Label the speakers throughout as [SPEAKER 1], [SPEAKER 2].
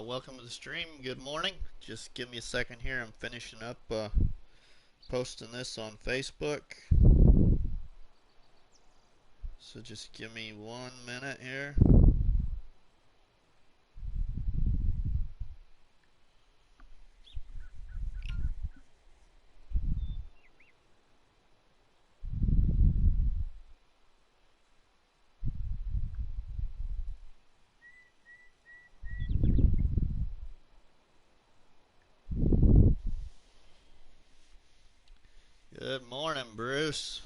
[SPEAKER 1] welcome to the stream. Good morning. Just give me a second here. I'm finishing up posting this on Facebook. So just give me 1 minute here. Good morning, Bruce.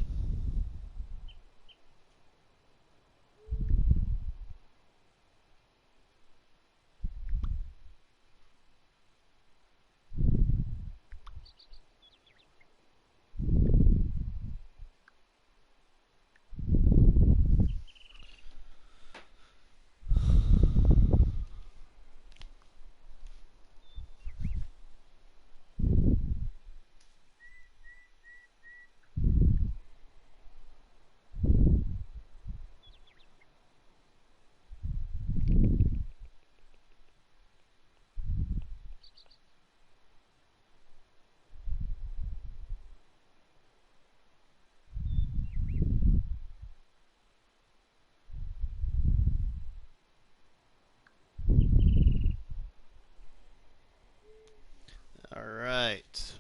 [SPEAKER 1] All right.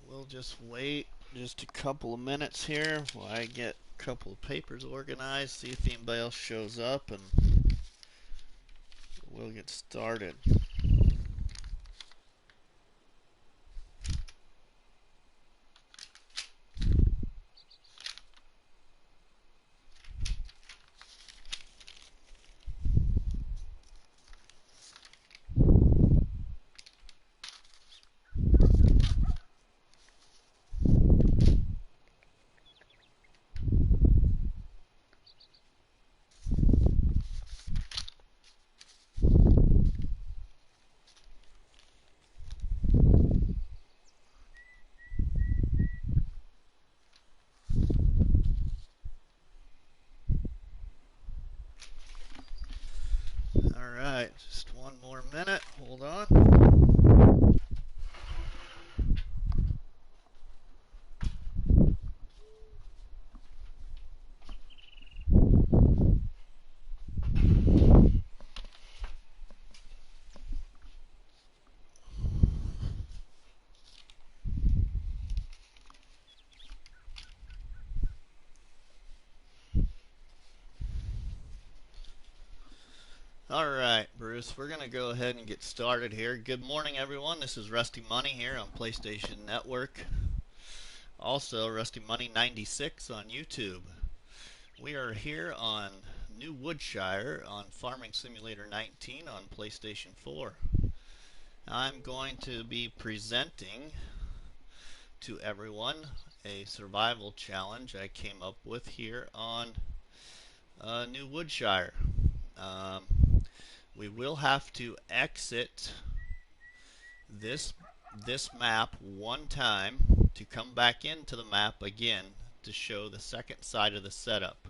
[SPEAKER 1] We'll just wait just a couple of minutes here while I get a couple of papers organized, see if anybody else shows up, and we'll get started. Alright, just one more minute. Hold on. Alright, Bruce, we're going to go ahead and get started here. Good morning, everyone. This is RustyMoney here on PlayStation Network. Also, RustyMoney 96 on YouTube. We are here on New Woodshire on Farming Simulator 19 on PlayStation 4. I'm going to be presenting to everyone a survival challenge I came up with here on New Woodshire. We will have to exit this map one time to come back into the map again to show the second side of the setup,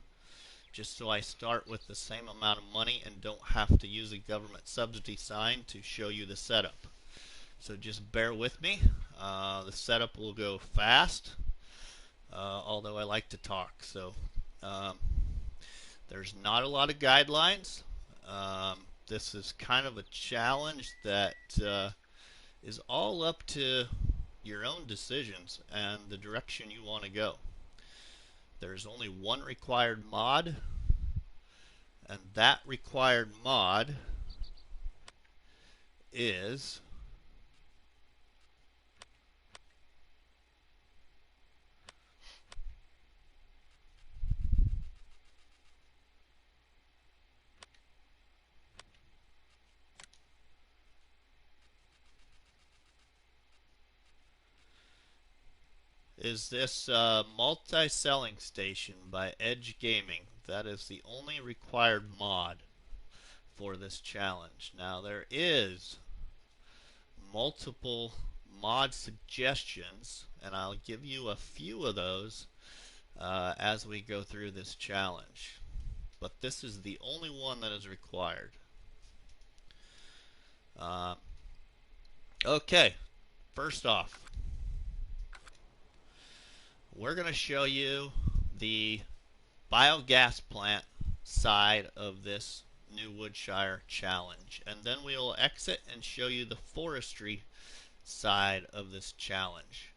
[SPEAKER 1] just so I start with the same amount of money and don't have to use a government subsidy sign to show you the setup. So just bear with me. The setup will go fast, although I like to talk. So there's not a lot of guidelines. This is kind of a challenge that is all up to your own decisions and the direction you want to go. There's only one required mod, and that required mod is this multi-selling station by Edge Gaming. That is the only required mod for this challenge. Now there is multiple mod suggestions, and I'll give you a few of those as we go through this challenge. But this is the only one that is required. Okay, first off, we're going to show you the biogas plant side of this new Woodshire challenge, and then we will exit and show you the forestry side of this challenge.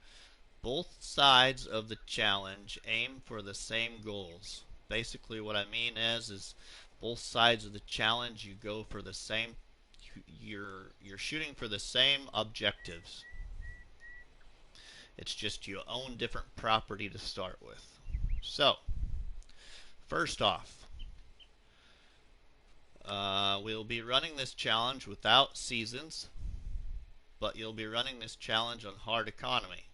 [SPEAKER 1] Both sides of the challenge aim for the same goals. Basically what I mean is both sides of the challenge you go for the same, you're shooting for the same objectives. It's just you own different property to start with. So first off, we'll be running this challenge without seasons, but you'll be running this challenge on hard economy.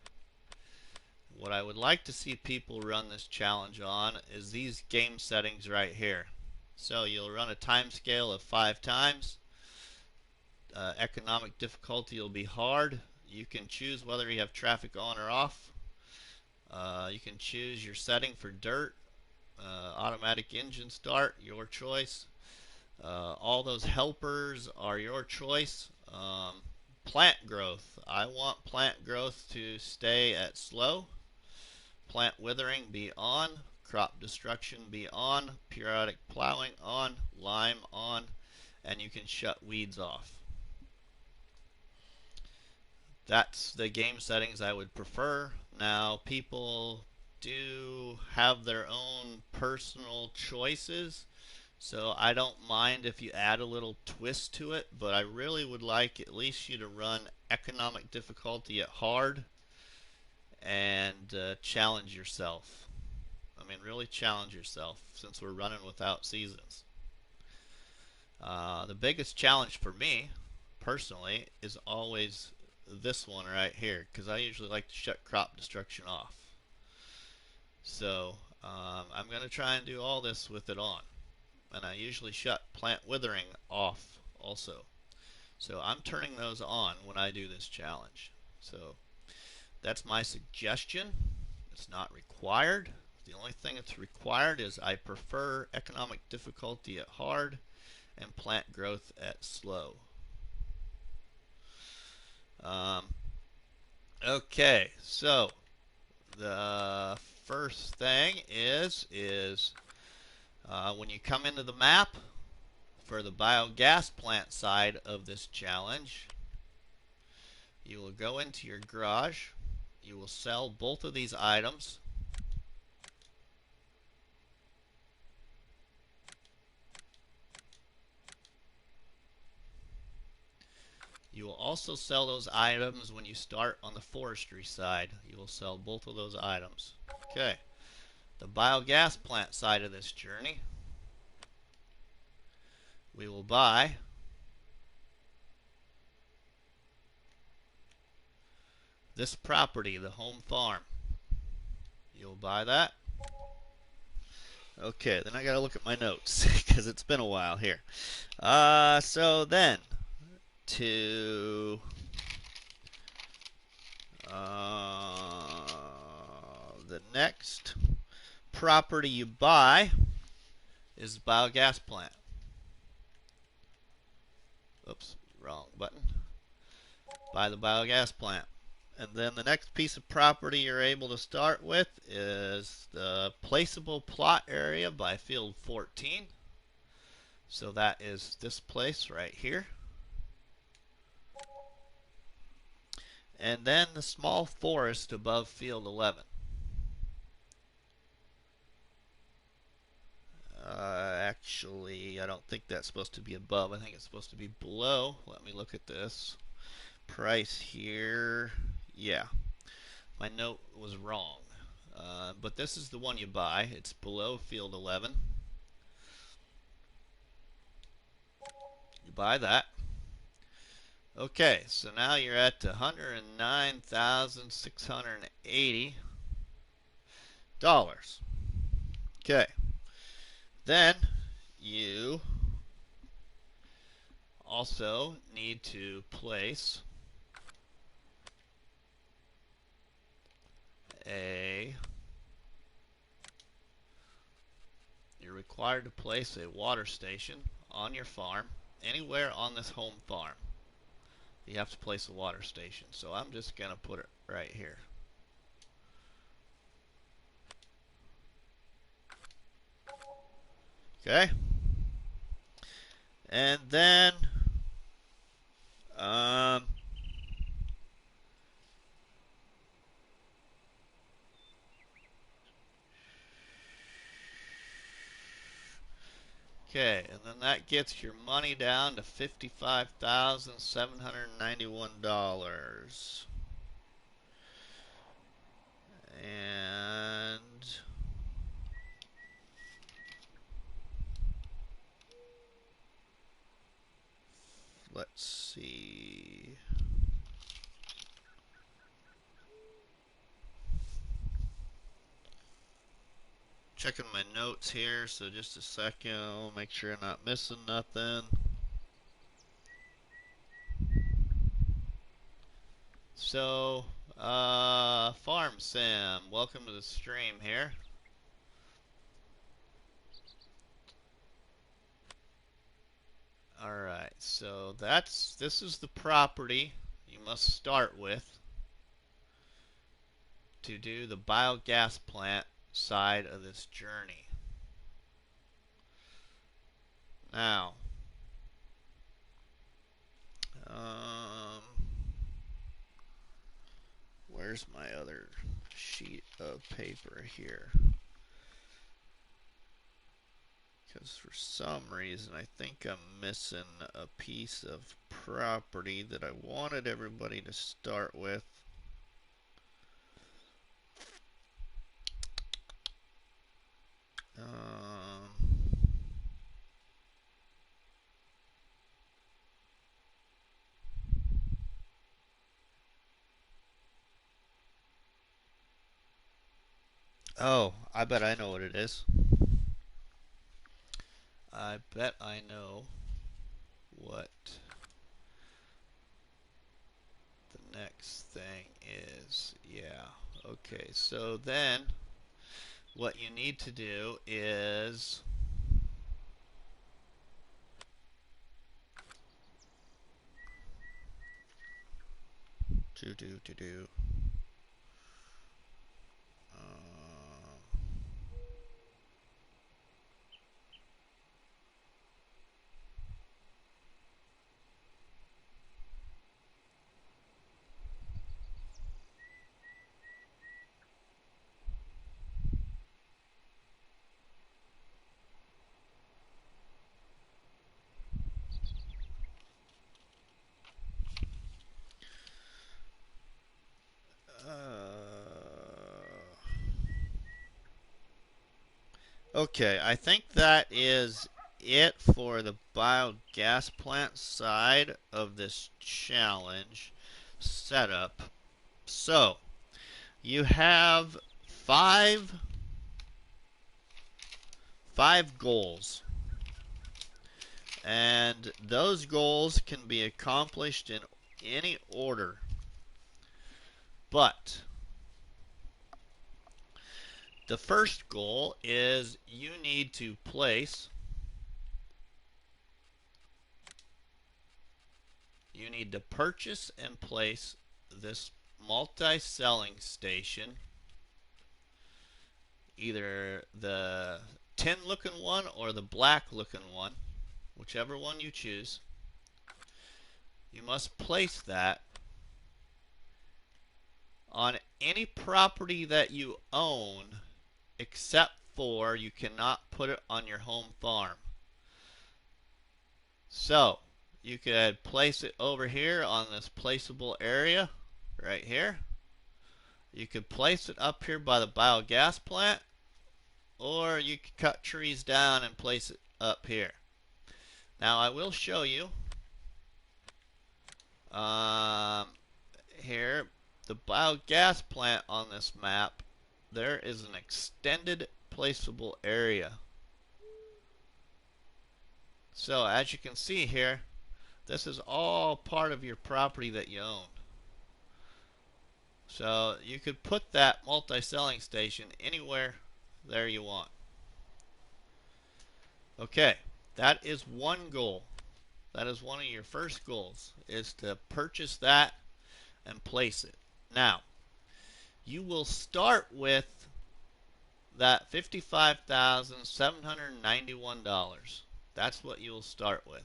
[SPEAKER 1] What I would like to see people run this challenge on is these game settings right here. So you'll run a time scale of 5 times. Economic difficulty will be hard. You can choose whether you have traffic on or off. You can choose your setting for dirt, automatic engine start, your choice. All those helpers are your choice. Plant growth. I want plant growth to stay at slow. Plant withering be on. Crop destruction be on. Periodic plowing on. Lime on. And you can shut weeds off. That's the game settings I would prefer. Now, people do have their own personal choices, so I don't mind if you add a little twist to it, but I really would like at least you to run economic difficulty at hard and challenge yourself. I mean, really challenge yourself since we're running without seasons. The biggest challenge for me, personally, is always this one right here, because I usually like to shut crop destruction off. So I'm going to try and do all this with it on. And I usually shut plant withering off also. So I'm turning those on when I do this challenge. So that's my suggestion. It's not required. The only thing that's required is I prefer economic difficulty at hard and plant growth at slow. Okay, so the first thing is when you come into the map for the biogas plant side of this challenge, you will go into your garage. You will sell both of these items. You will also sell those items when you start on the forestry side. You will sell both of those items. Okay, the biogas plant side of this journey, we will buy this property, the home farm. You'll buy that. Okay, then I gotta look at my notes because it's been a while here. So then to the next property you buy is the biogas plant. Oops, wrong button. Buy the biogas plant. And then the next piece of property you're able to start with is the placeable plot area by field 14. So that is this place right here. And then the small forest above field 11. Actually, I don't think that's supposed to be above. I think it's supposed to be below. Let me look at this. Price here. Yeah, my note was wrong. But this is the one you buy. It's below field 11. You buy that. Okay, so now you're at $109,680. Okay. Then you also need to place you're required to place a water station on your farm, anywhere on this home farm. you have to place a water station. So I'm just going to put it right here. Okay. And then okay, and then that gets your money down to $55,791. And let's see. Checking my notes here, so just a second. I'll make sure I'm not missing nothing. So, Farm Sim, welcome to the stream here. Alright, so this is the property you must start with to do the biogas plant side of this journey. Now, where's my other sheet of paper here? Because for some reason I think I'm missing a piece of property that I wanted everybody to start with. Oh, I bet I know what it is. I bet I know what the next thing is. Yeah. Okay, so then what you need to do is okay, I think that is it for the biogas plant side of this challenge setup. So, you have five goals. And those goals can be accomplished in any order. But the first goal is you need to purchase and place this multi-selling station, either the tin looking one or the black looking one, whichever one you choose. You must place that on any property that you own, except for you cannot put it on your home farm. So you could place it over here on this placeable area right here. You could place it up here by the biogas plant, or you could cut trees down and place it up here. Now I will show you here the biogas plant on this map. There is an extended placeable area. So as you can see here, this is all part of your property that you own. So you could put that multi-selling station anywhere there you want. Okay, that is one goal. That is one of your first goals, is to purchase that and place it. Now, you will start with that $55,791. That's what you'll start with.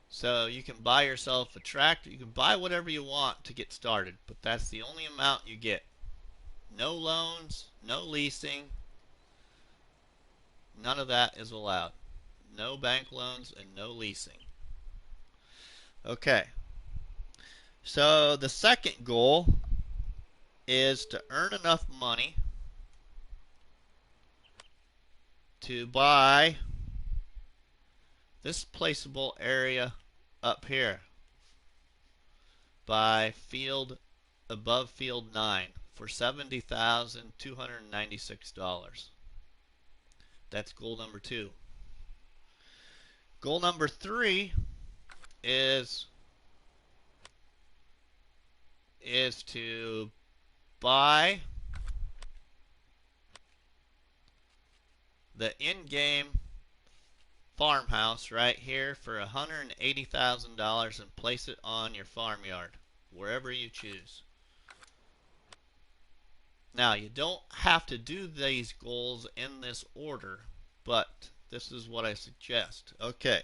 [SPEAKER 1] So you can buy yourself a tractor. You can buy whatever you want to get started, but that's the only amount you get. No loans, no leasing, none of that is allowed. No bank loans and no leasing. Okay. So the second goal is to earn enough money to buy this placeable area up here by field above field 9 for $70,296. That's goal number 2. Goal number 3 is to buy the in-game farmhouse right here for $180,000 and place it on your farmyard, wherever you choose. Now, you don't have to do these goals in this order, but this is what I suggest. Okay.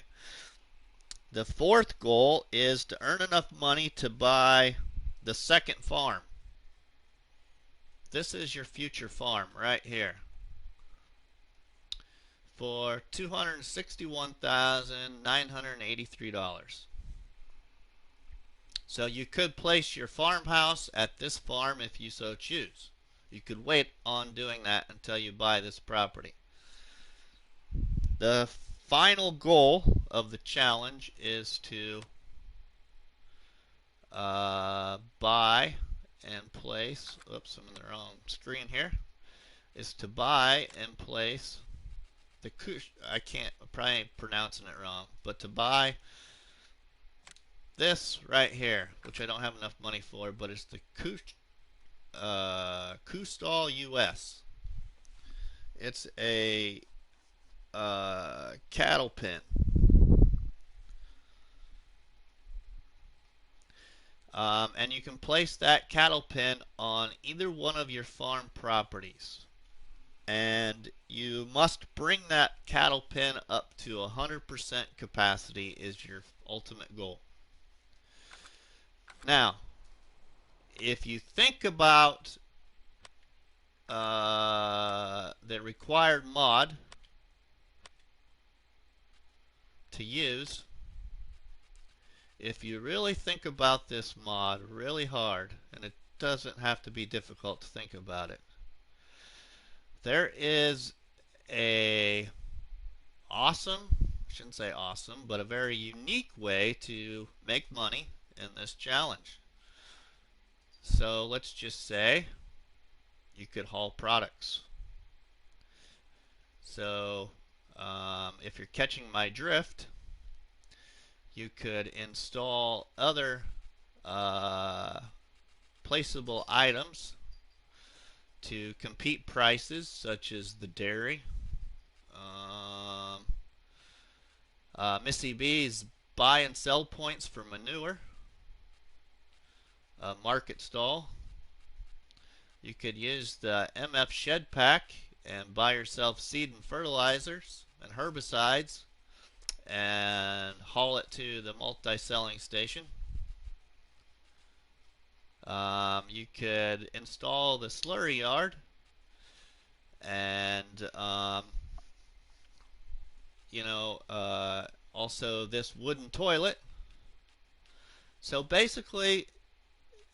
[SPEAKER 1] The fourth goal is to earn enough money to buy the second farm. This is your future farm right here for $261,983. So you could place your farmhouse at this farm if you so choose. You could wait on doing that until you buy this property. The final goal of the challenge is to buy and place, oops, I'm in the wrong screen here, is to buy and place the I can't, I'm probably pronouncing it wrong, but to buy this right here, which I don't have enough money for, but it's the Kustal US. It's a cattle pen. And you can place that cattle pen on either one of your farm properties. And you must bring that cattle pen up to 100% capacity is your ultimate goal. Now, if you think about the required mod to use, if you really think about this mod really hard, and it doesn't have to be difficult to think about it, there is a awesome, I shouldn't say awesome, but a very unique way to make money in this challenge. So let's just say you could haul products. So if you're catching my drift, you could install other placeable items to compete prices, such as the dairy. Missy B's buy and sell points for manure. Market stall. You could use the MF shed pack and buy yourself seed and fertilizers and herbicides and haul it to the multi-selling station. You could install the slurry yard and also this wooden toilet. So basically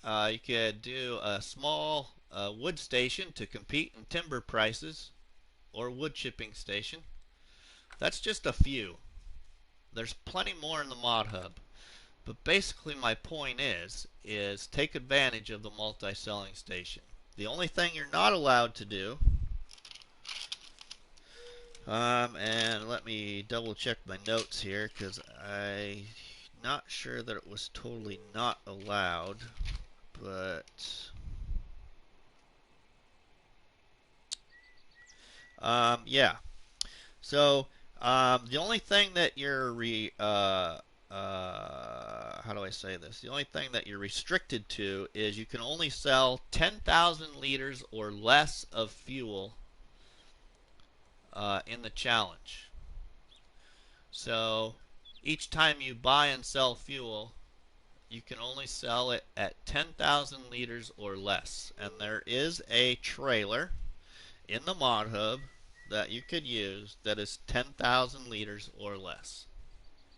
[SPEAKER 1] you could do a small wood station to compete in timber prices, or wood chipping station. That's just a few. There's plenty more in the mod hub. But basically my point is take advantage of the multi-selling station. The only thing you're not allowed to do, and let me double check my notes here because I'm not sure that it was totally not allowed, but yeah. So The only thing that you're how do I say this? The only thing that you're restricted to is you can only sell 10,000 liters or less of fuel in the challenge. So each time you buy and sell fuel, you can only sell it at 10,000 liters or less. And there is a trailer in the mod hub that you could use that is 10,000 liters or less.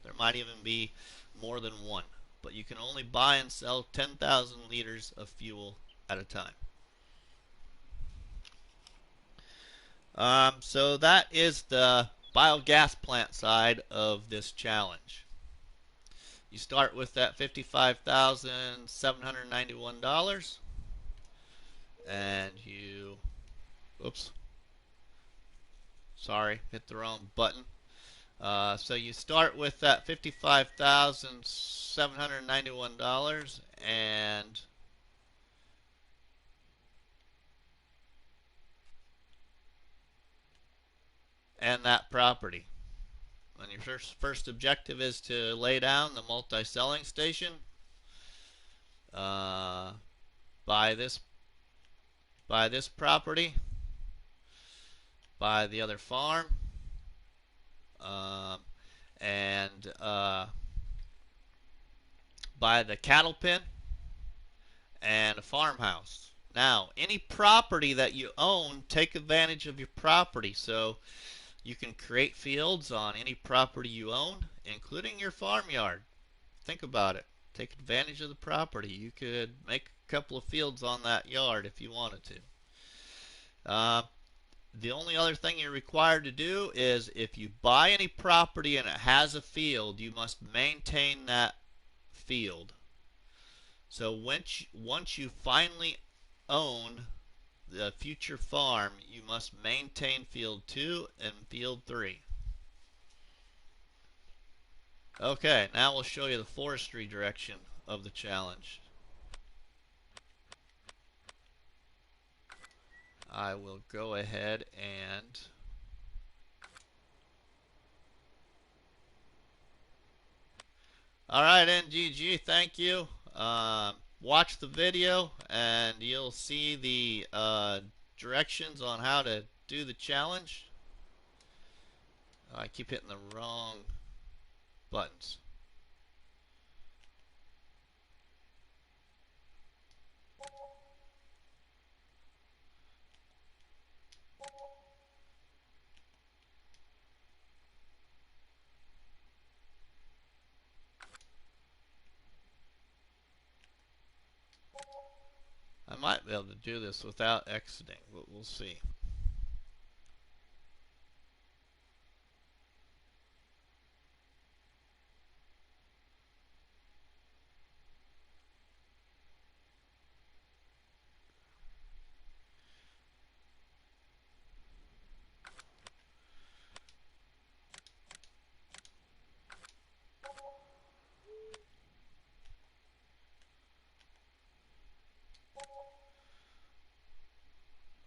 [SPEAKER 1] There might even be more than one, but you can only buy and sell 10,000 liters of fuel at a time. So that is the biogas plant side of this challenge. You start with that $55,791 and you, oops, sorry, hit the wrong button. So you start with that $55,791 and that property. And your first objective is to lay down the multi-selling station. Buy this property. Buy the other farm. And buy the cattle pen and a farmhouse. Now, any property that you own, take advantage of your property. So you can create fields on any property you own, including your farmyard. Think about it. Take advantage of the property. You could make a couple of fields on that yard if you wanted to. The only other thing you're required to do is if you buy any property and it has a field, you must maintain that field. So once you finally own the future farm, you must maintain field 2 and field 3. Okay, now we'll show you the forestry direction of the challenge. I will go ahead and alright, NGG, thank you. Watch the video and you'll see the directions on how to do the challenge. I keep hitting the wrong buttons. I might be able to do this without exiting, but we'll see.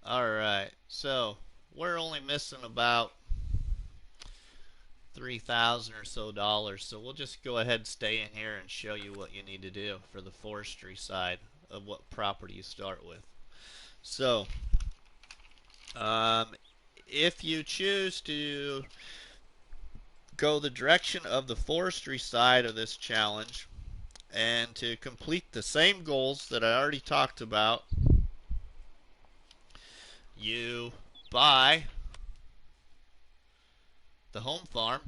[SPEAKER 1] Alright, so we're only missing about $3,000 or so dollars, so we'll just go ahead and stay in here and show you what you need to do for the forestry side of what property you start with. So if you choose to go the direction of the forestry side of this challenge and to complete the same goals that I already talked about, you buy the home farm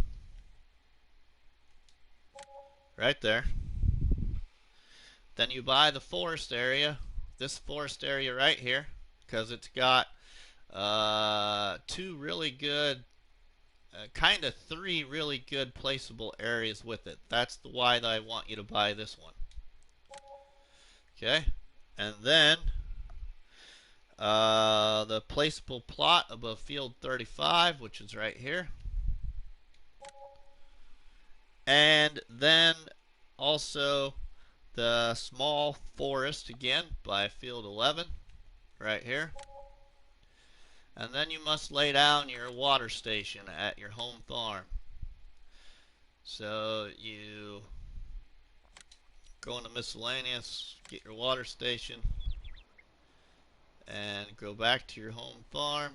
[SPEAKER 1] right there. Then you buy the forest area, this forest area right here, because it's got two really good, kind of three really good placeable areas with it. That's the why that I want you to buy this one. Okay, and then the placeable plot above field 35, which is right here. And then also the small forest again by field 11 right here. And then you must lay down your water station at your home farm. So you go into miscellaneous, get your water station, and go back to your home farm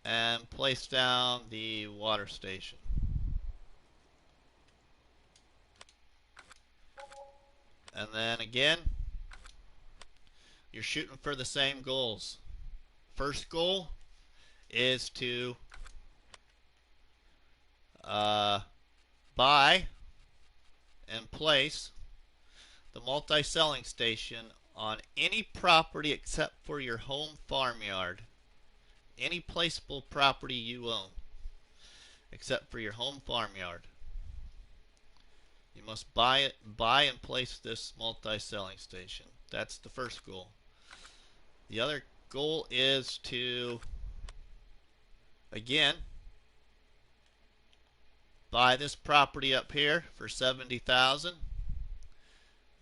[SPEAKER 1] and place down the water station. And then again, you're shooting for the same goals. First goal is to buy and place the multi-selling station on any property except for your home farmyard. Any placeable property you own except for your home farmyard. You must buy and place this multi-selling station. That's the first goal. The other goal is to, again, buy this property up here for $70,000.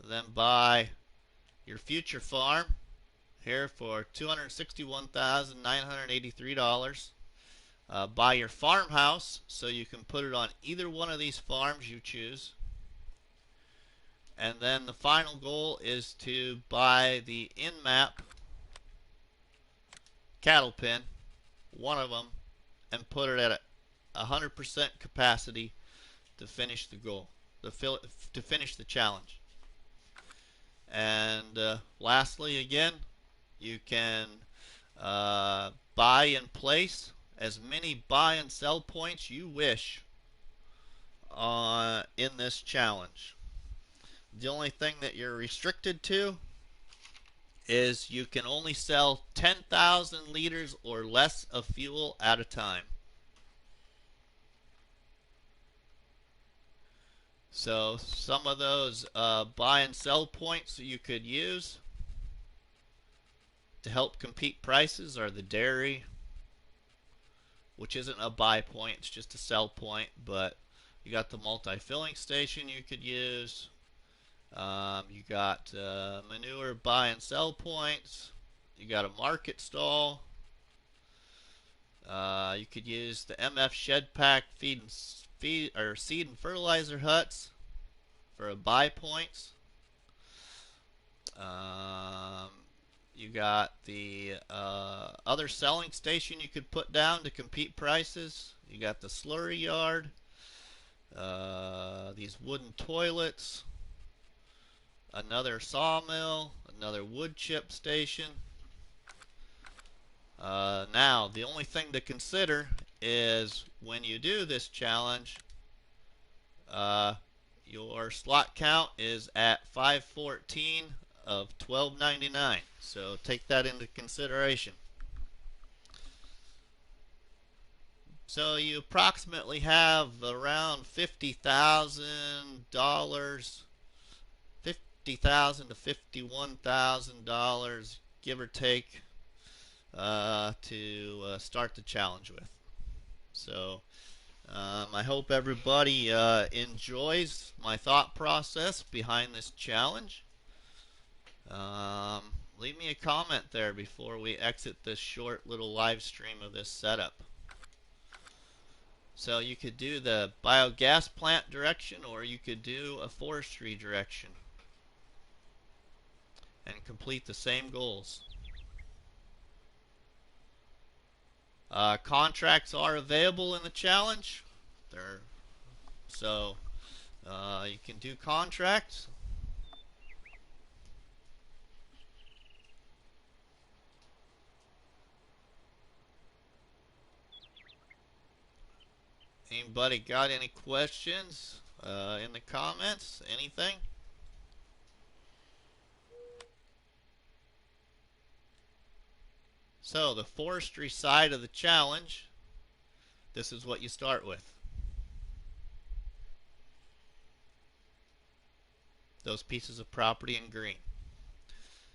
[SPEAKER 1] Then buy your future farm here for $261,983. Buy your farmhouse so you can put it on either one of these farms you choose. And then the final goal is to buy the in-map cattle pen, one of them, and put it at 100% capacity to finish the goal, to finish the challenge. And lastly, again, you can buy and place as many buy and sell points you wish in this challenge. The only thing that you're restricted to is you can only sell 10,000 liters or less of fuel at a time. So some of those buy and sell points you could use to help compete prices are the dairy, which isn't a buy point, it's just a sell point, but you got the multi-filling station you could use. You got manure buy and sell points. You got a market stall. You could use the MF shed pack seed and fertilizer huts for a buy points. You got the other selling station you could put down to compete prices. You got the slurry yard. These wooden toilets. Another sawmill, another wood chip station. Now, the only thing to consider is when you do this challenge, your slot count is at 514 of 1299. So take that into consideration. So you approximately have around $50,000, $50,000 to $51,000, give or take, to start the challenge with. So I hope everybody enjoys my thought process behind this challenge. Leave me a comment there before we exit this short little live stream of this setup. So you could do the biogas plant direction, or you could do a forestry direction and complete the same goals. Contracts are available in the challenge. So you can do contracts. Anybody got any questions in the comments? Anything? So the forestry side of the challenge, this is what you start with. Those pieces of property in green.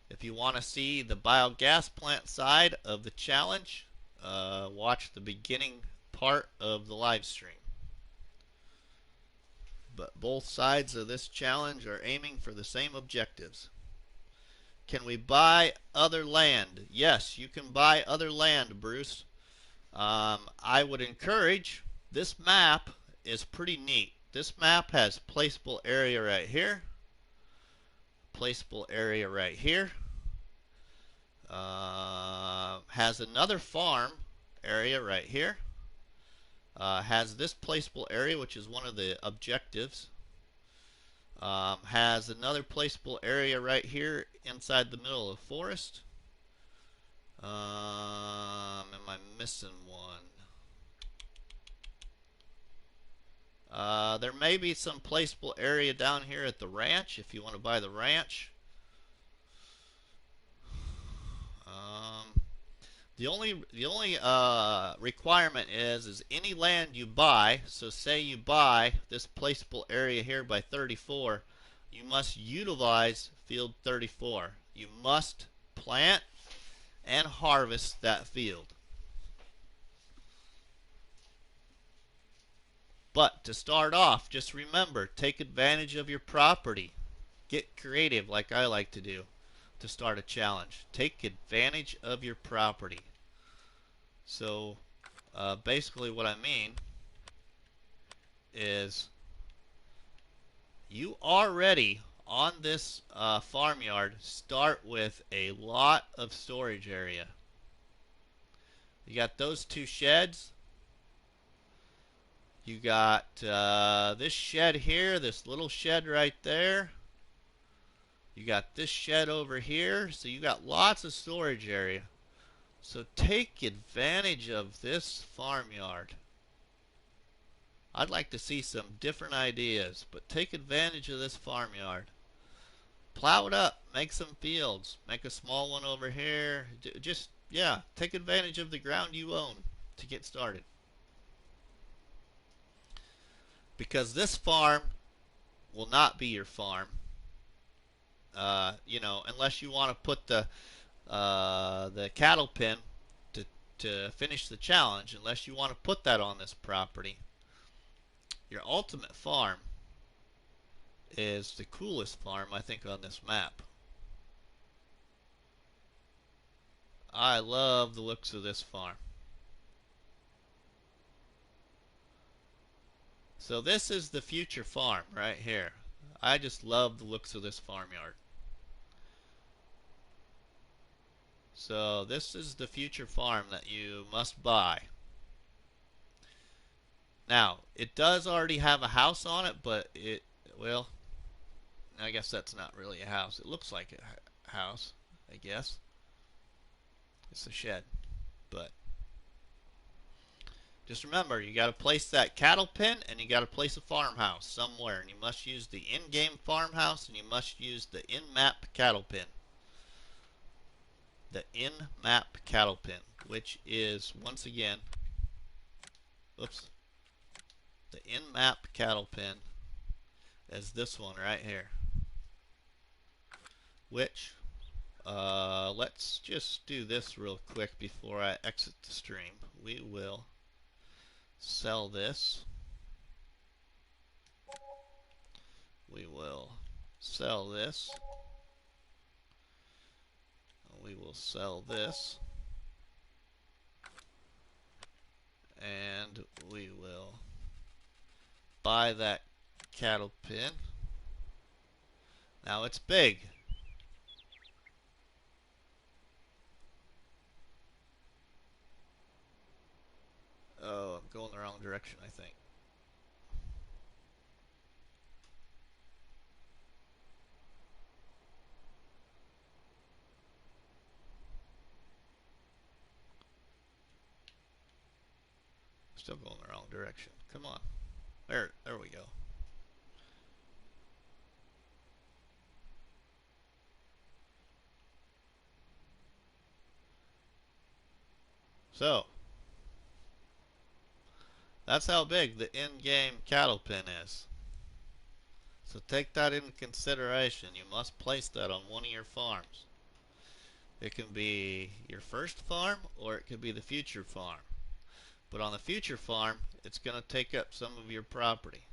[SPEAKER 1] If you want to see the biogas plant side of the challenge, watch the beginning part of the live stream. But both sides of this challenge are aiming for the same objectives. can we buy other land? Yes, you can buy other land, Bruce. I would encourage, this map is pretty neat. This map has placeable area right here, placeable area right here, has another farm area right here, has this placeable area, which is one of the objectives, has another placeable area right here inside the middle of the forest. Am I missing one? There may be some placeable area down here at the ranch if you want to buy the ranch. The only requirement is any land you buy. So say you buy this placeable area here by 34, you must utilize field 34. You must plant and harvest that field. But to start off, just remember, take advantage of your property. Get creative like I like to do to start a challenge. Take advantage of your property. So basically what I mean is you already on this farmyard start with a lot of storage area. You got those two sheds. You got this shed here, this little shed right there. You got this shed over here. So you got lots of storage area. So take advantage of this farmyard. I'd like to see some different ideas, but take advantage of this farmyard. Plow it up, make some fields, make a small one over here. Just, yeah, take advantage of the ground you own to get started. Because this farm will not be your farm. You know, unless you want to put the cattle pen to finish the challenge, unless you want to put that on this property. Your ultimate farm is the coolest farm, I think, on this map. I love the looks of this farm. So this is the future farm right here. I just love the looks of this farmyard. So this is the future farm that you must buy. Now, it does already have a house on it, but it, well, I guess that's not really a house. It looks like a house, I guess. It's a shed, but just remember, you got to place that cattle pen and you got to place a farmhouse somewhere, and you must use the in-game farmhouse and you must use the in-map cattle pen. The in-map cattle pen, which is, once again, oops, the in-map cattle pen is this one right here, which let's just do this real quick before I exit the stream. We will sell this. We will sell this. We will sell this. And we will buy that cattle pen. Now it's big. Oh, I'm going the wrong direction, I think. Still going the wrong direction. Come on. There we go. So, that's how big the in-game cattle pen is. So take that into consideration. You must place that on one of your farms. It can be your first farm or it could be the future farm. But on the future farm, it's going to take up some of your property.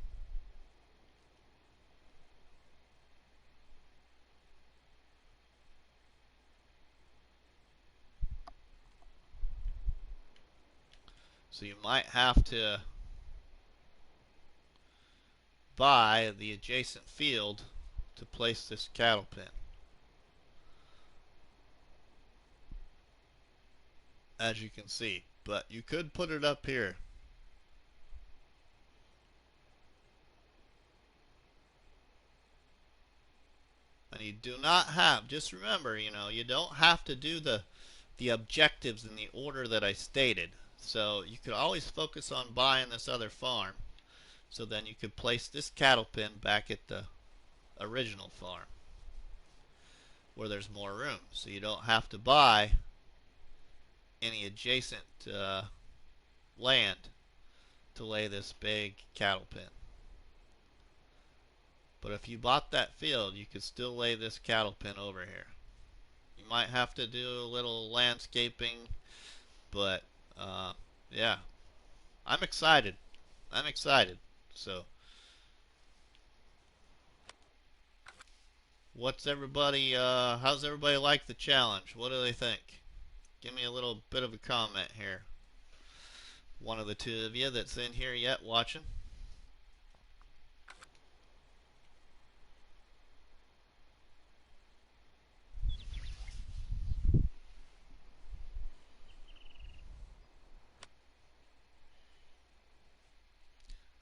[SPEAKER 1] So you might have to buy the adjacent field to place this cattle pen. As you can see, but you could put it up here. And you do not have, just remember, you don't have to do the objectives in the order that I stated. So you could always focus on buying this other farm. So then you could place this cattle pen back at the original farm where there's more room. So you don't have to buy any adjacent land to lay this big cattle pen. But if you bought that field, you could still lay this cattle pen over here. You might have to do a little landscaping, but yeah, I'm excited. I'm excited. So, how's everybody like the challenge? What do they think? Give me a little bit of a comment here. One of the two of you that's in here yet watching.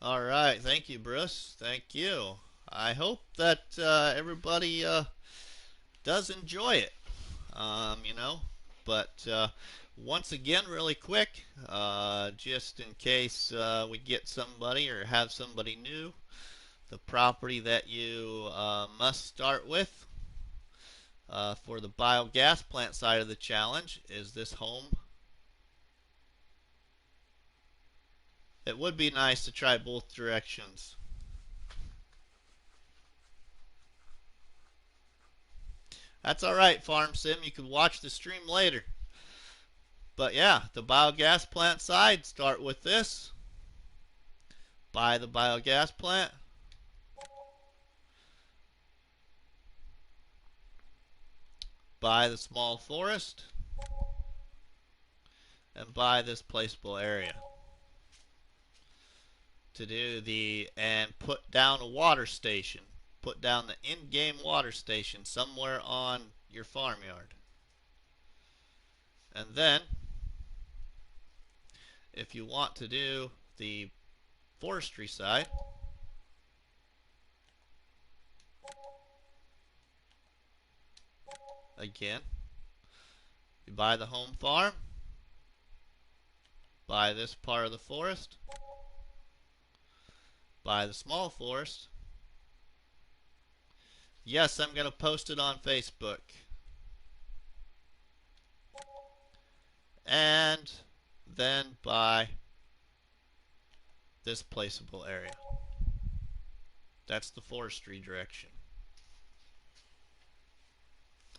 [SPEAKER 1] All right, thank you, Bruce. Thank you. I hope that everybody does enjoy it. But once again, really quick, just in case we get somebody or have somebody new, the property that you must start with for the biogas plant side of the challenge is this home. It would be nice to try both directions. That's alright, Farm Sim. You can watch the stream later. But yeah, the biogas plant side, start with this. Buy the biogas plant. Buy the small forest. And buy this placeable area. And put down a water station. Put down the in-game water station somewhere on your farmyard. And then, if you want to do the forestry side, again, you buy the home farm, buy this part of the forest, buy the small forest. Yes, I'm going to post it on Facebook. And then buy this placeable area. That's the forestry direction.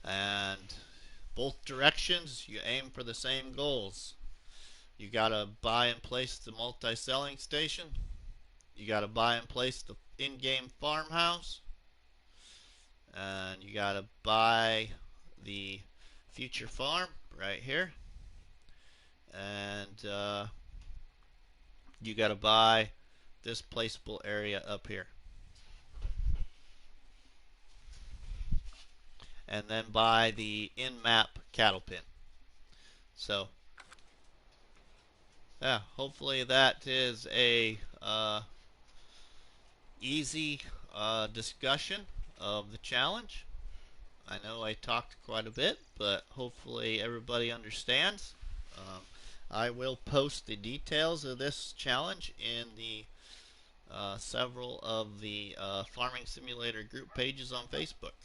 [SPEAKER 1] And both directions, you aim for the same goals. You gotta buy and place the multi-selling station. You gotta buy and place the in-game farmhouse. And you gotta buy the future farm right here. And you gotta buy this placeable area up here. And then buy the in-map cattle pen. So, yeah, hopefully that is a easy discussion of the challenge. I know I talked quite a bit, but hopefully everybody understands. I will post the details of this challenge in the several of the Farming Simulator group pages on Facebook.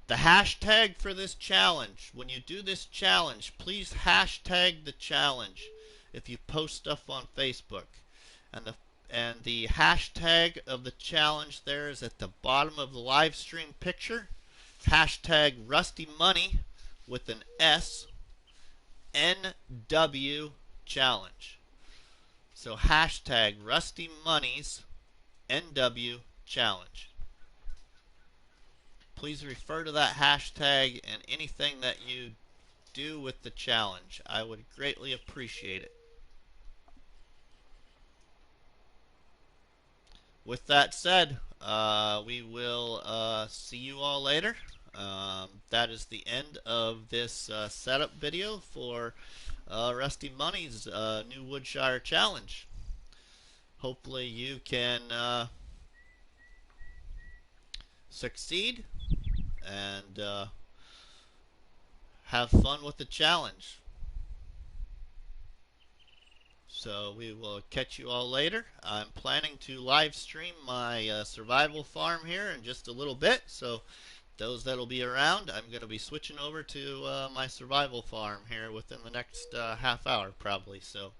[SPEAKER 1] The hashtag for this challenge, when you do this challenge, please hashtag the challenge if you post stuff on Facebook. And the hashtag of the challenge there is at the bottom of the live stream picture. Hashtag RustyMoney with an S, NW challenge. So hashtag RustyMoney's NW challenge. Please refer to that hashtag and anything that you do with the challenge. I would greatly appreciate it. with that said, we will see you all later. That is the end of this setup video for Rusty Money's new Woodshire challenge. Hopefully you can succeed and have fun with the challenge. So we will catch you all later. I'm planning to live stream my survival farm here in just a little bit. So those that'll be around, I'm going to be switching over to my survival farm here within the next half hour probably. So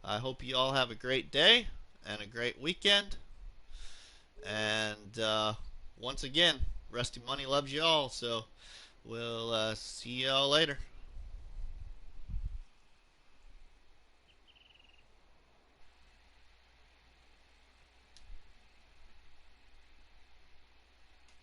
[SPEAKER 1] I hope you all have a great day and a great weekend. And once again, Rusty Money loves you all. So we'll see you all later.